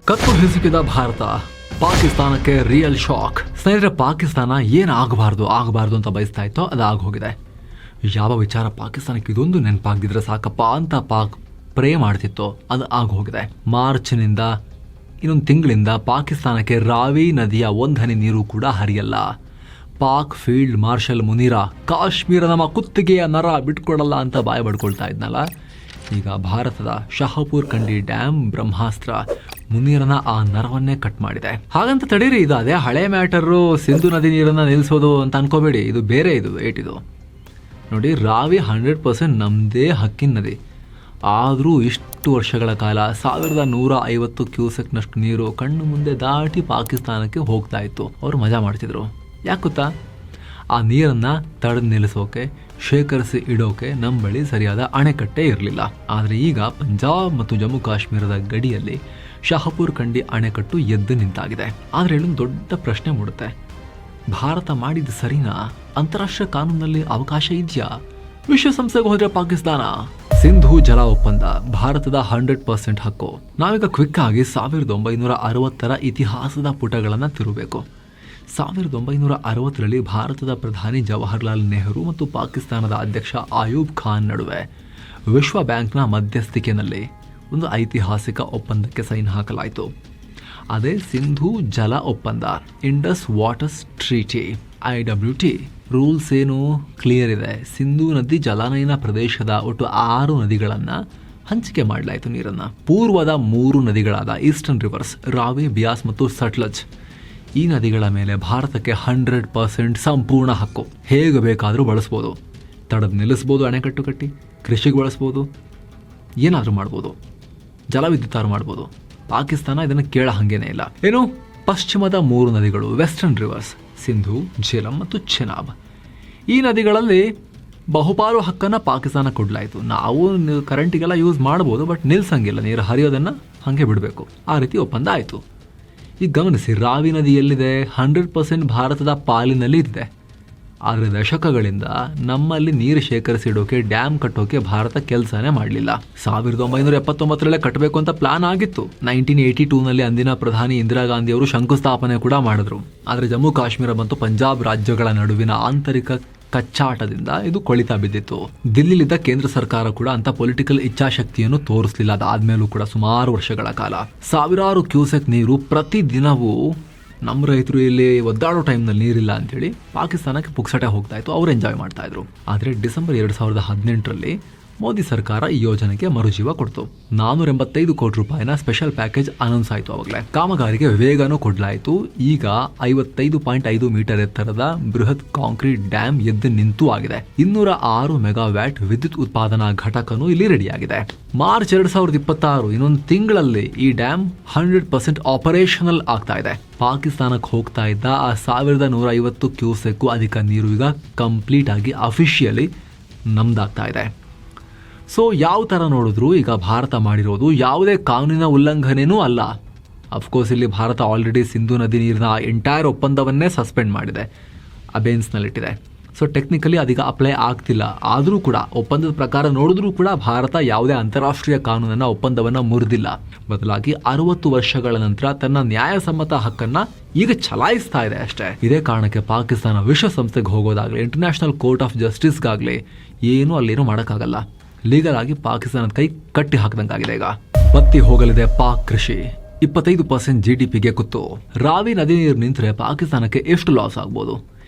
ಕತ್ತು ಹಿಸುಕಿದ ಭಾರತ, ಪಾಕಿಸ್ತಾನಕ್ಕೆ real shock. ಸ್ನೇಹಿತರೆ, ಪಾಕಿಸ್ತಾನ ಏನಾಗಬಾರ್ದು ಅಂತ ಬಯಸ್ತಾ ಇತ್ತೋ ಅದು ಆಗೋಗಿದೆ. ಯಾವ ವಿಚಾರ ಪಾಕಿಸ್ತಾನಕ್ಕೆ ಇದೊಂದು ನೆನಪಾಗದಿದ್ರೆ ಸಾಕಪ್ಪ ಅಂತ ಪಾಕ್ ಪ್ರೇ ಮಾಡ್ತಿತ್ತೋ ಅದು ಆಗೋಗಿದೆ. ಮಾರ್ಚ್ನಿಂದ ಇನ್ನೊಂದು ತಿಂಗಳಿಂದ ಪಾಕಿಸ್ತಾನಕ್ಕೆ ರಾವಿ ನದಿಯ ಒಂದನಿ ನೀರು ಕೂಡ ಹರಿಯಲ್ಲ. ಪಾಕ್ ಫೀಲ್ಡ್ ಮಾರ್ಷಲ್ ಮುನೀರಾ ಕಾಶ್ಮೀರ ನಮ್ಮ ಕುತ್ತಿಗೆಯ ನರ ಬಿಟ್ಕೊಡಲ್ಲ ಅಂತ ಬಾಯಿ ಬಡ್ಕೊಳ್ತಾ ಇದ್ನಲ್ಲ, ಈಗ ಭಾರತದ ಶಹಪುರ್ ಕಂಡಿ ಡ್ಯಾಮ್ ಬ್ರಹ್ಮಾಸ್ತ್ರ ಮುನೀರನ ಆ ನರವನ್ನೇ ಕಟ್ ಮಾಡಿದೆ. ಹಾಗಂತ ತಡೀರಿ, ಇದು ಅದೇ ಹಳೆ ಮ್ಯಾಟರು, ಸಿಂಧು ನದಿ ನೀರನ್ನು ನಿಲ್ಲಿಸೋದು ಅಂತ ಅನ್ಕೋಬೇಡಿ. ಇದು ಬೇರೆ, ಇದು ಏಟಿದು ನೋಡಿ. ರಾವಿ 100% ನಮ್ಮದೇ ಹಕ್ಕಿನ ನದಿ. ಆದರೂ ಇಷ್ಟು ವರ್ಷಗಳ ಕಾಲ 1150 ಕ್ಯೂಸೆಕ್ನಷ್ಟು ನೀರು ಕಣ್ಣು ಮುಂದೆ ದಾಟಿ ಪಾಕಿಸ್ತಾನಕ್ಕೆ ಹೋಗ್ತಾ ಇತ್ತು. ಅವರು ಮಜಾ ಮಾಡ್ತಿದ್ರು. ಯಾಕೆ ಗೊತ್ತಾ? ಆ ನೀರನ್ನು ತಡೆದು ನಿಲ್ಲಿಸೋಕೆ, ಶೇಖರಿಸಿ ಇಡೋಕೆ ನಮ್ಮ ಬಳಿ ಸರಿಯಾದ ಅಣೆಕಟ್ಟೆ ಇರಲಿಲ್ಲ. ಆದರೆ ಈಗ ಪಂಜಾಬ್ ಮತ್ತು ಜಮ್ಮು ಕಾಶ್ಮೀರದ ಗಡಿಯಲ್ಲಿ ಶಹಪುರ್ ಕಂಡಿ ಅಣೆಕಟ್ಟು ಎದ್ದು ನಿಂತಾಗಿದೆ. ಆದರೆ ಇಲ್ಲೊಂದು ದೊಡ್ಡ ಪ್ರಶ್ನೆ ಮೂಡುತ್ತೆ. ಭಾರತ ಮಾಡಿದ ಸರಿನಾ? ಅಂತಾರಾಷ್ಟ್ರೀಯ ಕಾನೂನಲ್ಲಿ ಅವಕಾಶ ಇದೆಯಾ? ವಿಶ್ವಸಂಸ್ಥೆಗೆ ಹೋದ್ರೆ ಪಾಕಿಸ್ತಾನ. ಸಿಂಧೂ ಜಲ ಒಪ್ಪಂದ ಭಾರತದ 100% ಹಕ್ಕು. ನಾವೀಗ ಕ್ವಿಕ್ ಆಗಿ 1960ರ ಇತಿಹಾಸದ ಪುಟಗಳನ್ನು ತಿರುಗಬೇಕು. 1960ರಲ್ಲಿ ಭಾರತದ ಪ್ರಧಾನಿ ಜವಾಹರ್ಲಾಲ್ ನೆಹರು ಮತ್ತು ಪಾಕಿಸ್ತಾನದ ಅಧ್ಯಕ್ಷ ಆಯೂಬ್ ಖಾನ್ ನಡುವೆ ವಿಶ್ವ ಬ್ಯಾಂಕ್ನ ಮಧ್ಯಸ್ಥಿಕೆಯಲ್ಲಿ ಒಂದು ಐತಿಹಾಸಿಕ ಒಪ್ಪಂದಕ್ಕೆ ಸೈನ್ ಹಾಕಲಾಯಿತು. ಅದೇ ಸಿಂಧೂ ಜಲ ಒಪ್ಪಂದ, Indus Waters Treaty, IWT. Rules ಏನು ಕ್ಲಿಯರ್ ಇದೆ. ಸಿಂಧೂ ನದಿ ಜಲಾನಯನ ಪ್ರದೇಶದ ಒಟ್ಟು 6 ನದಿಗಳನ್ನು ಹಂಚಿಕೆ ಮಾಡಲಾಯಿತು ನೀರನ್ನು. ಪೂರ್ವದ 3 ನದಿಗಳಾದ ಈಸ್ಟರ್ನ್ ರಿವರ್ಸ್, ರಾವಿ, ಬಿಯಾಸ್ ಮತ್ತು ಸಟ್ಲಜ್, ಈ ನದಿಗಳ ಮೇಲೆ ಭಾರತಕ್ಕೆ 100% ಸಂಪೂರ್ಣ ಹಕ್ಕು. ಹೇಗೆ ಬೇಕಾದರೂ ಬಳಸ್ಬೋದು. ತಡೆದು ನಿಲ್ಲಿಸ್ಬೋದು, ಅಣೆಕಟ್ಟು ಕಟ್ಟಿ ಕೃಷಿಗೆ ಬಳಸ್ಬೋದು, ಏನಾದರೂ ಮಾಡ್ಬೋದು, ಜಲವಿದ್ಯುತ್ತಾರು ಮಾಡ್ಬೋದು. ಪಾಕಿಸ್ತಾನ ಇದನ್ನು ಕೇಳ ಹಾಗೇನೇ ಇಲ್ಲ. ಏನು, ಪಶ್ಚಿಮದ 3 ನದಿಗಳು, ವೆಸ್ಟರ್ನ್ ರಿವರ್ಸ್, ಸಿಂಧು, ಝೇಲಂ ಮತ್ತು ಚೆನಾಬ್, ಈ ನದಿಗಳಲ್ಲಿ ಬಹುಪಾಲು ಹಕ್ಕನ್ನು ಪಾಕಿಸ್ತಾನ ಕೊಡಲಾಯಿತು. ನಾವು ಕರೆಂಟಿಗೆಲ್ಲ ಯೂಸ್ ಮಾಡ್ಬೋದು, ಬಟ್ ನಿಲ್ಸಂಗಿಲ್ಲ, ನೀರು ಹರಿಯೋದನ್ನು ಹಾಗೆ ಬಿಡಬೇಕು. ಆ ರೀತಿ ಒಪ್ಪಂದ ಆಯಿತು. ಈಗ ಗಮನಿಸಿ, ರಾವಿ ನದಿ ಎಲ್ಲಿದೆ? 100% ಭಾರತದ ಪಾಲಿನಲ್ಲಿ ಇದೆ. ಆದರೆ ದಶಕಗಳಿಂದ ನಮ್ಮಲ್ಲಿ ನೀರು ಶೇಖರಿಸಿಡೋಕೆ, ಡ್ಯಾಮ್ ಕಟ್ಟೋಕೆ ಭಾರತ ಕೆಲಸನೇ ಮಾಡಲಿಲ್ಲ. 1979ರಲ್ಲೇ ಕಟ್ಟಬೇಕು ಅಂತ ಪ್ಲಾನ್ ಆಗಿತ್ತು. 1982ನಲ್ಲಿ ಅಂದಿನ ಪ್ರಧಾನಿ ಇಂದಿರಾ ಗಾಂಧಿ ಅವರು ಶಂಕುಸ್ಥಾಪನೆ ಕೂಡ ಮಾಡಿದ್ರು. ಆದರೆ ಜಮ್ಮು ಕಾಶ್ಮೀರ ಮತ್ತು ಪಂಜಾಬ್ ರಾಜ್ಯಗಳ ನಡುವಿನ ಆಂತರಿಕ ಕಚ್ಚಾಟದಿಂದ ಇದು ಕೊಳಿತಾ ಬಿದ್ದಿತ್ತು. ದಿಲ್ಲಿಲಿದ್ದ ಕೇಂದ್ರ ಸರ್ಕಾರ ಕೂಡ ಅಂತ ಪೊಲಿಟಿಕಲ್ ಇಚ್ಛಾಶಕ್ತಿಯನ್ನು ತೋರಿಸಲಿಲ್ಲ. ಅದಾದ್ಮೇಲೂ ಕೂಡ ಸುಮಾರು ವರ್ಷಗಳ ಕಾಲ ಸಾವಿರಾರು ಕ್ಯೂಸೆಕ್ ನೀರು ಪ್ರತಿದಿನವೂ ನಮ್ಮ ರೈತರು ಇಲ್ಲಿ ಒದ್ದಾಡೋ ಟೈಮ್ನಲ್ಲಿ ನೀರಿಲ್ಲ ಅಂತೇಳಿ ಪಾಕಿಸ್ತಾನಕ್ಕೆ ಪುಕ್ಸಟೆ ಹೋಗ್ತಾ ಇತ್ತು. ಅವ್ರು ಎಂಜಾಯ್ ಮಾಡ್ತಾ ಇದ್ರು. ಆದರೆ ಡಿಸೆಂಬರ್ 2018ರಲ್ಲಿ ಮೋದಿ ಸರ್ಕಾರ ಈ ಯೋಜನೆಗೆ ಮರುಜೀವ ಕೊಡ್ತು. 485 ಕೋಟಿ ರೂಪಾಯಿನ ಸ್ಪೆಷಲ್ ಪ್ಯಾಕೇಜ್ ಅನೌನ್ಸ್ ಆಯಿತು. ಅವಾಗಲೇ ಕಾಮಗಾರಿಗೆ ವೇಗನೂ ಕೊಡಲಾಯಿತು. ಈಗ 55.5 ಮೀಟರ್ ಎತ್ತರದ ಬೃಹತ್ ಕಾಂಕ್ರೀಟ್ ಡ್ಯಾಮ್ ಎದ್ದು ನಿಂತು ಆಗಿದೆ. 206 ಮೆಗಾವ್ಯಾಟ್ ವಿದ್ಯುತ್ ಉತ್ಪಾದನಾ ಘಟಕನೂ ಇಲ್ಲಿ ರೆಡಿಯಾಗಿದೆ. ಮಾರ್ಚ್ 2026, ಇನ್ನೊಂದು ತಿಂಗಳಲ್ಲಿ ಈ ಡ್ಯಾಮ್ 100% ಆಪರೇಷನಲ್ ಆಗ್ತಾ ಇದೆ. ಪಾಕಿಸ್ತಾನಕ್ಕೆ ಹೋಗ್ತಾ ಇದ್ದ ಆ 1150 ಕ್ಯೂಸೆಕ್ಗೂ ಅಧಿಕ ನೀರು ಈಗ ಕಂಪ್ಲೀಟ್ ಆಗಿ ಅಫಿಷಿಯಲಿ ನಮ್ದಾಗ್ತಾ ಇದೆ. ಸೊ ಯಾವ ಥರ ನೋಡಿದ್ರು ಈಗ ಭಾರತ ಮಾಡಿರೋದು ಯಾವುದೇ ಕಾನೂನಿನ ಉಲ್ಲಂಘನೆಯೂ ಅಲ್ಲ. ಅಫ್ಕೋರ್ಸ್ ಇಲ್ಲಿ ಭಾರತ ಆಲ್ರೆಡಿ ಸಿಂಧೂ ನದಿ ನೀರಿನ ಎಂಟೈರ್ ಒಪ್ಪಂದವನ್ನೇ ಸಸ್ಪೆಂಡ್ ಮಾಡಿದೆ, ಅಬೇನ್ಸ್ನಲ್ಲಿಟ್ಟಿದೆ. ಸೊ ಟೆಕ್ನಿಕಲಿ ಅದೀಗ ಅಪ್ಲೈ ಆಗ್ತಿಲ್ಲ. ಆದರೂ ಕೂಡ ಒಪ್ಪಂದದ ಪ್ರಕಾರ ನೋಡಿದ್ರೂ ಕೂಡ ಭಾರತ ಯಾವುದೇ ಅಂತಾರಾಷ್ಟ್ರೀಯ ಕಾನೂನನ್ನ ಒಪ್ಪಂದವನ್ನು ಮುರಿದಿಲ್ಲ. ಬದಲಾಗಿ 60 ವರ್ಷಗಳ ನಂತರ ತನ್ನ ನ್ಯಾಯಸಮ್ಮತ ಹಕ್ಕನ್ನು ಈಗ ಚಲಾಯಿಸ್ತಾ ಇದೆ ಅಷ್ಟೇ. ಇದೇ ಕಾರಣಕ್ಕೆ ಪಾಕಿಸ್ತಾನ ವಿಶ್ವಸಂಸ್ಥೆಗೆ ಹೋಗೋದಾಗಲಿ, ಇಂಟರ್ನ್ಯಾಷನಲ್ ಕೋರ್ಟ್ ಆಫ್ ಜಸ್ಟಿಸ್ಗಾಗಲಿ ಏನೂ ಅಲ್ಲೇನೂ ಮಾಡೋಕ್ಕಾಗಲ್ಲ. ಲೀಗಲ್ ಆಗಿ ಪಾಕಿಸ್ತಾನದ ಕೈ ಕಟ್ಟಿ ಹಾಕಿದಂಗಾಗಿದೆ. ಈಗ ಬತ್ತಿ ಹೋಗಲಿದೆ ಪಾಕ್ ಕೃಷಿ. 25% GDPಗೆ ಕುತ್ತು. ರಾವಿ ನದಿ ನೀರು ನಿಂತರೆ ಪಾಕಿಸ್ತಾನಕ್ಕೆ ಎಷ್ಟು ಲಾಸ್ ಆಗ್ಬೋದು?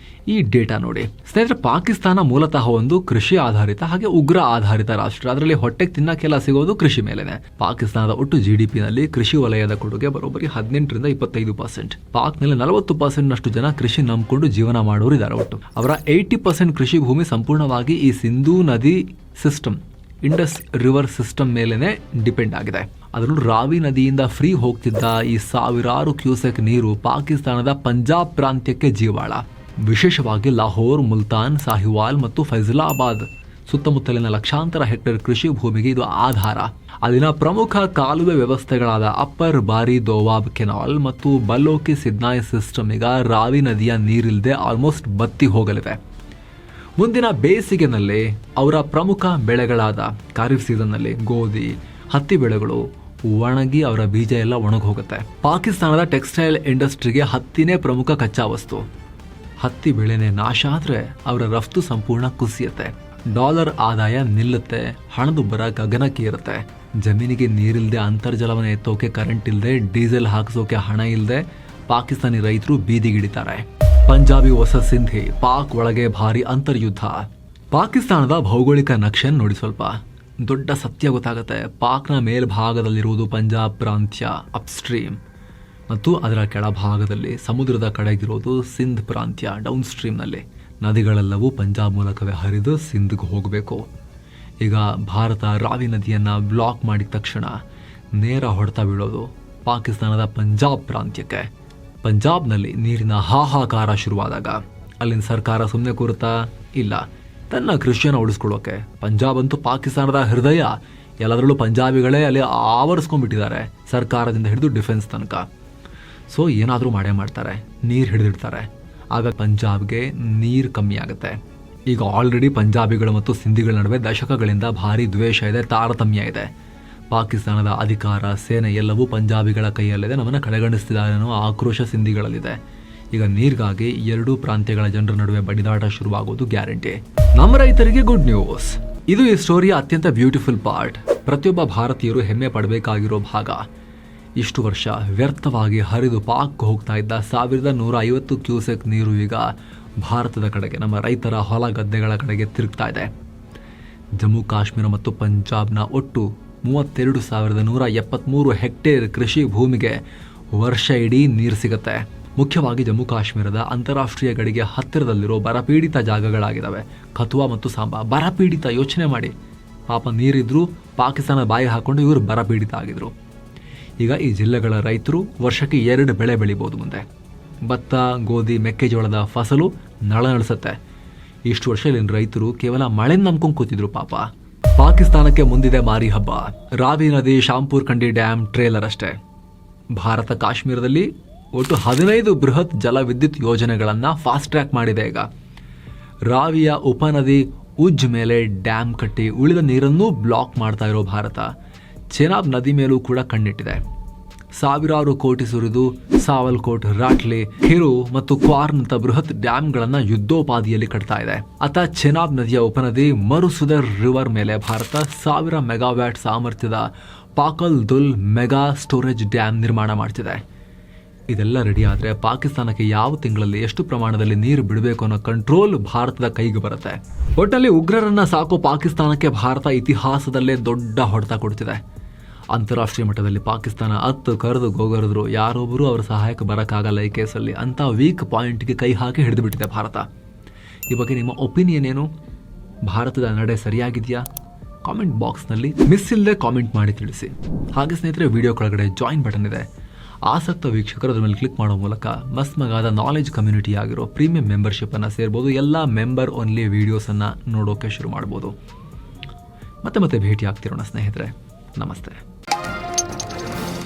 ಈ ಡೇಟಾ ನೋಡಿ ಸ್ನೇಹಿತರೆ. ಪಾಕಿಸ್ತಾನ ಮೂಲತಃ ಒಂದು ಕೃಷಿ ಆಧಾರಿತ ಹಾಗೆ ಉಗ್ರ ಆಧಾರಿತ ರಾಷ್ಟ್ರ. ಅದರಲ್ಲಿ ಹೊಟ್ಟೆಗೆ ತಿನ್ನಕ್ಕೆಲ್ಲ ಸಿಗೋದು ಕೃಷಿ ಮೇಲೆನೆ. ಪಾಕಿಸ್ತಾನದ ಒಟ್ಟು GDPನಲ್ಲಿ ಕೃಷಿ ವಲಯದ ಕೊಡುಗೆ ಬರೋಬ್ಬರಿ 18ರಿಂದ 25%. ಪಾಕ್ನಲ್ಲಿ 40%ನಷ್ಟು ಜನ ಕೃಷಿ ನಂಬಿಕೊಂಡು ಜೀವನ ಮಾಡೋರು ಇದ್ದಾರೆ. ಒಟ್ಟು ಅವರ 80% ಕೃಷಿ ಭೂಮಿ ಸಂಪೂರ್ಣವಾಗಿ ಈ ಸಿಂಧೂ ನದಿ ಸಿಸ್ಟಮ್, ಇಂಡಸ್ ರಿವರ್ ಸಿಸ್ಟಮ್ ಮೇಲೆನೆ ಡಿಪೆಂಡ್ ಆಗಿದೆ. ಅದರಲ್ಲೂ ರಾವಿ ನದಿಯಿಂದ ಫ್ರೀ ಹೋಗ್ತಿದ್ದ ಈ ಸಾವಿರಾರು ಕ್ಯೂಸೆಕ್ ನೀರು ಪಾಕಿಸ್ತಾನದ ಪಂಜಾಬ್ ಪ್ರಾಂತ್ಯಕ್ಕೆ ಜೀವಾಳ. ವಿಶೇಷವಾಗಿ ಲಾಹೋರ್, ಮುಲ್ತಾನ್, ಸಾಹಿವಾಲ್ ಮತ್ತು ಫೈಸಲಾಬಾದ್ ಸುತ್ತಮುತ್ತಲಿನ ಲಕ್ಷಾಂತರ ಹೆಕ್ಟೇರ್ ಕೃಷಿ ಭೂಮಿಗೆ ಇದು ಆಧಾರ. ಅಲ್ಲಿನ ಪ್ರಮುಖ ಕಾಲುವೆ ವ್ಯವಸ್ಥೆಗಳಾದ ಅಪ್ಪರ್ ಬಾರಿ ದೋವಾಬ್ ಕೆನಾಲ್ ಮತ್ತು ಬಲ್ಲೋಕಿ ಸಿದ್ನಾಯ್ ಸಿಸ್ಟಮ್ ಈಗ ರಾವಿ ನದಿಯ ನೀರಿಲ್ಲದೆ ಆಲ್ಮೋಸ್ಟ್ ಬತ್ತಿ ಹೋಗಲಿವೆ. ಮುಂದಿನ ಬೇಸಿಗೆನಲ್ಲಿ ಅವರ ಪ್ರಮುಖ ಬೆಳೆಗಳಾದ ಖಾರಿಫ್ ಸೀಸನ್ನಲ್ಲಿ ಗೋಧಿ, ಹತ್ತಿ ಬೆಳೆಗಳು, ಒಣಗಿ ಅವರ ಬೀಜ ಎಲ್ಲ ಒಣಗಿ ಹೋಗುತ್ತೆ. ಪಾಕಿಸ್ತಾನದ ಟೆಕ್ಸ್ಟೈಲ್ ಇಂಡಸ್ಟ್ರಿಗೆ ಹತ್ತಿನೇ ಪ್ರಮುಖ ಕಚ್ಚಾ ವಸ್ತು. ಹತ್ತಿ ಬೆಳೆನೇ ನಾಶ ಆದ್ರೆ ಅವರ ರಫ್ತು ಸಂಪೂರ್ಣ ಕುಸಿಯುತ್ತೆ, ಡಾಲರ್ ಆದಾಯ ನಿಲ್ಲುತ್ತೆ, ಹಣದುಬ್ಬರ ಗಗನಕ್ಕೇರುತ್ತೆ. ಜಮೀನಿಗೆ ನೀರಿಲ್ಲದೆ, ಅಂತರ್ಜಲವನ್ನು ಎತ್ತೋಕೆ ಕರೆಂಟ್ ಇಲ್ಲದೆ, ಡೀಸೆಲ್ ಹಾಕಿಸೋಕೆ ಹಣ ಇಲ್ಲದೆ ಪಾಕಿಸ್ತಾನಿ ರೈತರು ಬೀದಿಗಿಳಿತಾರೆ. ಪಂಜಾಬಿ ಹೊಸ ಸಿಂಧಿ, ಪಾಕ್ ಒಳಗೆ ಭಾರಿ ಅಂತರ್ಯುದ್ಧ. ಪಾಕಿಸ್ತಾನದ ಭೌಗೋಳಿಕ ನಕ್ಷೆ ನೋಡಿ ಸ್ವಲ್ಪ. ದೊಡ್ಡ ಸತ್ಯ ಗೊತ್ತಾಗುತ್ತೆ. ಪಾಕ್ನ ಮೇಲ್ಭಾಗದಲ್ಲಿರುವುದು ಪಂಜಾಬ್ ಪ್ರಾಂತ್ಯ ಅಪ್ಸ್ಟ್ರೀಮ್ ಮತ್ತು ಅದರ ಕೆಳಭಾಗದಲ್ಲಿ ಸಮುದ್ರದ ಕಡೆಗಿರೋದು ಸಿಂಧ್ ಪ್ರಾಂತ್ಯ ಡೌನ್ ಸ್ಟ್ರೀಮ್ನಲ್ಲಿ. ನದಿಗಳೆಲ್ಲವೂ ಪಂಜಾಬ್ ಮೂಲಕವೇ ಹರಿದು ಸಿಂಧ್ಗೆ ಹೋಗಬೇಕು. ಈಗ ಭಾರತ ರಾವಿ ನದಿಯನ್ನು ಬ್ಲಾಕ್ ಮಾಡಿದ ತಕ್ಷಣ ನೇರ ಹೊಡೆತ ಬೀಳೋದು ಪಾಕಿಸ್ತಾನದ ಪಂಜಾಬ್ ಪ್ರಾಂತ್ಯಕ್ಕೆ. ಪಂಜಾಬ್ನಲ್ಲಿ ನೀರಿನ ಹಾಹಾಕಾರ ಶುರುವಾದಾಗ ಅಲ್ಲಿನ ಸರ್ಕಾರ ಸುಮ್ಮನೆ ಕೂರುತ್ತಾ? ಇಲ್ಲ, ತನ್ನ ಕೃಷಿಯನ್ನು ಉಳಿಸ್ಕೊಳ್ಳೋಕೆ. ಪಂಜಾಬ್ ಅಂತೂ ಪಾಕಿಸ್ತಾನದ ಹೃದಯ, ಎಲ್ಲದರಲ್ಲೂ ಪಂಜಾಬಿಗಳೇ ಅಲ್ಲಿ ಆವರಿಸ್ಕೊಂಡ್ಬಿಟ್ಟಿದ್ದಾರೆ, ಸರ್ಕಾರದಿಂದ ಹಿಡಿದು ಡಿಫೆನ್ಸ್ ತನಕ. ಸೊ ಏನಾದರೂ ಮಾಡೇ ಮಾಡ್ತಾರೆ, ನೀರು ಹಿಡಿದಿಡ್ತಾರೆ. ಆಗ ಪಂಜಾಬ್ಗೆ ನೀರು ಕಮ್ಮಿ ಆಗುತ್ತೆ. ಈಗ ಆಲ್ರೆಡಿ ಪಂಜಾಬಿಗಳು ಮತ್ತು ಸಿಂಧಿಗಳ ನಡುವೆ ದಶಕಗಳಿಂದ ಭಾರಿ ದ್ವೇಷ ಇದೆ, ತಾರತಮ್ಯ ಇದೆ. ಪಾಕಿಸ್ತಾನದ ಅಧಿಕಾರ, ಸೇನೆ ಎಲ್ಲವೂ ಪಂಜಾಬಿಗಳ ಕೈಯಲ್ಲಿದೆ, ನಮ್ಮನ್ನು ಕಡೆಗಣಿಸ್ತಿದ್ದಾರೆ ಅನ್ನೋ ಆಕ್ರೋಶ ಸಿಂಧಿಗಳಲ್ಲಿದೆ. ಈಗ ನೀರಿಗಾಗಿ ಎರಡೂ ಪ್ರಾಂತ್ಯಗಳ ಜನರ ನಡುವೆ ಬಡಿದಾಟ ಶುರುವಾಗೋದು ಗ್ಯಾರಂಟಿ. ನಮ್ಮ ರೈತರಿಗೆ ಗುಡ್ ನ್ಯೂಸ್. ಇದು ಈ ಸ್ಟೋರಿಯ ಅತ್ಯಂತ ಬ್ಯೂಟಿಫುಲ್ ಪಾರ್ಟ್. ಪ್ರತಿಯೊಬ್ಬ ಭಾರತೀಯರು ಹೆಮ್ಮೆ ಪಡಬೇಕಾಗಿರೋ ಭಾಗ. ಇಷ್ಟು ವರ್ಷ ವ್ಯರ್ಥವಾಗಿ ಹರಿದು ಪಾಕ್ ಹೋಗ್ತಾ ಇದ್ದ 1150 ಕ್ಯೂಸೆಕ್ ನೀರು ಈಗ ಭಾರತದ ಕಡೆಗೆ, ನಮ್ಮ ರೈತರ ಹೊಲ ಗದ್ದೆಗಳ ಕಡೆಗೆ ತಿರುಗ್ತಾ ಇದೆ. ಜಮ್ಮು ಕಾಶ್ಮೀರ ಮತ್ತು ಪಂಜಾಬ್ನ ಒಟ್ಟು 32,173 ಹೆಕ್ಟೇರ್ ಕೃಷಿ ಭೂಮಿಗೆ ವರ್ಷ ಇಡೀ ನೀರು ಸಿಗುತ್ತೆ. ಮುಖ್ಯವಾಗಿ ಜಮ್ಮು ಕಾಶ್ಮೀರದ ಅಂತಾರಾಷ್ಟ್ರೀಯ ಗಡಿಗೆ ಹತ್ತಿರದಲ್ಲಿರೋ ಬರಪೀಡಿತ ಜಾಗಗಳಾಗಿದ್ದಾವೆ ಕಥುವಾ ಮತ್ತು ಸಾಂಬಾ. ಬರಪೀಡಿತ, ಯೋಚನೆ ಮಾಡಿ, ಪಾಪ ನೀರಿದ್ರು ಪಾಕಿಸ್ತಾನ ಬಾಯಿ ಹಾಕೊಂಡು ಇವರು ಬರಪೀಡಿತ ಆಗಿದ್ರು. ಈಗ ಈ ಜಿಲ್ಲೆಗಳ ರೈತರು ವರ್ಷಕ್ಕೆ 2 ಬೆಳೆ ಬೆಳಿಬೋದು. ಮುಂದೆ ಭತ್ತ, ಗೋಧಿ, ಮೆಕ್ಕೆಜೋಳದ ಫಸಲು ನಳನಳಿಸುತ್ತೆ. ಇಷ್ಟು ವರ್ಷ ಇಲ್ಲಿನ ರೈತರು ಕೇವಲ ಮಳೆ ನಂಬ್ಕೊಂಡು ಕೂತಿದ್ರು ಪಾಪ. ಪಾಕಿಸ್ತಾನಕ್ಕೆ ಮುಂದಿದೆ ಮಾರಿ ಹಬ್ಬ. ರಾವಿ ನದಿ, ಶಾಂಪೂರ್ ಕಂಡಿ ಡ್ಯಾಮ್ ಟ್ರೇಲರ್ ಅಷ್ಟೇ. ಭಾರತ ಕಾಶ್ಮೀರದಲ್ಲಿ ಒಟ್ಟು 15 ಬೃಹತ್ ಜಲ ವಿದ್ಯುತ್ ಯೋಜನೆಗಳನ್ನು ಫಾಸ್ಟ್ ಟ್ರ್ಯಾಕ್ ಮಾಡಿದೆ. ಈಗ ರಾವಿಯ ಉಪನದಿ ಉಜ್ ಮೇಲೆ ಡ್ಯಾಮ್ ಕಟ್ಟಿ ಉಳಿದ ನೀರನ್ನೂ ಬ್ಲಾಕ್ ಮಾಡ್ತಾ ಇರೋ ಭಾರತ ಚೆನಾಬ್ ನದಿ ಮೇಲೂ ಕೂಡ ಕಣ್ಣಿಟ್ಟಿದೆ. ಸಾವಿರಾರು ಕೋಟಿ ಸುರಿದು ಸಾವಲ್ಕೋಟ್, ರಾಟ್ಲಿ, ಹಿರು ಮತ್ತು ಕ್ವಾರ್ನಂತ ಬೃಹತ್ ಡ್ಯಾಮ್ಗಳನ್ನು ಯುದ್ಧೋಪಾದಿಯಲ್ಲಿ ಕಟ್ತಾ ಇದೆ. ಅತ ಚೆನಾಬ್ ನದಿಯ ಉಪನದಿ ಮರುಸುದರ್ ರಿವರ್ ಮೇಲೆ ಭಾರತ 1000 ಮೆಗಾವ್ಯಾಟ್ ಸಾಮರ್ಥ್ಯದ ಪಾಕಲ್ ದುಲ್ ಮೆಗಾ ಸ್ಟೋರೇಜ್ ಡ್ಯಾಮ್ ನಿರ್ಮಾಣ ಮಾಡ್ತಿದೆ. ಇದೆಲ್ಲ ರೆಡಿ ಆದರೆ ಪಾಕಿಸ್ತಾನಕ್ಕೆ ಯಾವ ತಿಂಗಳಲ್ಲಿ ಎಷ್ಟು ಪ್ರಮಾಣದಲ್ಲಿ ನೀರು ಬಿಡಬೇಕು ಅನ್ನೋ ಕಂಟ್ರೋಲ್ ಭಾರತದ ಕೈಗೆ ಬರುತ್ತೆ. ಒಟ್ಟಲ್ಲಿ ಉಗ್ರರನ್ನ ಸಾಕೋ ಪಾಕಿಸ್ತಾನಕ್ಕೆ ಭಾರತ ಇತಿಹಾಸದಲ್ಲೇ ದೊಡ್ಡ ಹೊಡೆತ ಕೊಡ್ತಿದೆ. ಅಂತಾರಾಷ್ಟ್ರೀಯ ಮಟ್ಟದಲ್ಲಿ ಪಾಕಿಸ್ತಾನ ಕರೆದು ಗೋಗರಿದ್ರು, ಯಾರೊಬ್ಬರು ಅವರ ಸಹಾಯಕ್ಕೆ ಬರೋಕ್ಕಾಗಲ್ಲ ಈ ಕೇಸಲ್ಲಿ ಅಂತ ವೀಕ್ ಪಾಯಿಂಟ್ಗೆ ಕೈ ಹಾಕಿ ಹಿಡಿದು ಬಿಟ್ಟಿದೆ ಭಾರತ. ಈ ಬಗ್ಗೆ ನಿಮ್ಮ ಒಪಿನಿಯನ್ ಏನು? ಭಾರತದ ನಡೆ ಸರಿಯಾಗಿದೆಯಾ? ಕಾಮೆಂಟ್ ಬಾಕ್ಸ್ನಲ್ಲಿ ಮಿಸ್ ಇಲ್ಲದೆ ಕಾಮೆಂಟ್ ಮಾಡಿ ತಿಳಿಸಿ. ಹಾಗೆ ಸ್ನೇಹಿತರೆ, ವಿಡಿಯೋ ಕೆಳಗಡೆ ಜಾಯಿನ್ ಬಟನ್ ಇದೆ. ಆಸಕ್ತ ವೀಕ್ಷಕರು ಅದರ ಮೇಲೆ ಕ್ಲಿಕ್ ಮಾಡೋ ಮೂಲಕ ಮಸ್ಮಗಾದ ನಾಲೆಜ್ ಕಮ್ಯುನಿಟಿ ಆಗಿರೋ ಪ್ರೀಮಿಯಂ ಮೆಂಬರ್ಶಿಪ್ಪನ್ನು ಸೇರ್ಬೋದು. ಎಲ್ಲ ಮೆಂಬರ್ ಓನ್ಲಿ ವೀಡಿಯೋಸನ್ನು ನೋಡೋಕೆ ಶುರು ಮಾಡ್ಬೋದು. ಮತ್ತೆ ಭೇಟಿ ಆಗ್ತಿರೋಣ ಸ್ನೇಹಿತರೆ. ನಮಸ್ತೆ.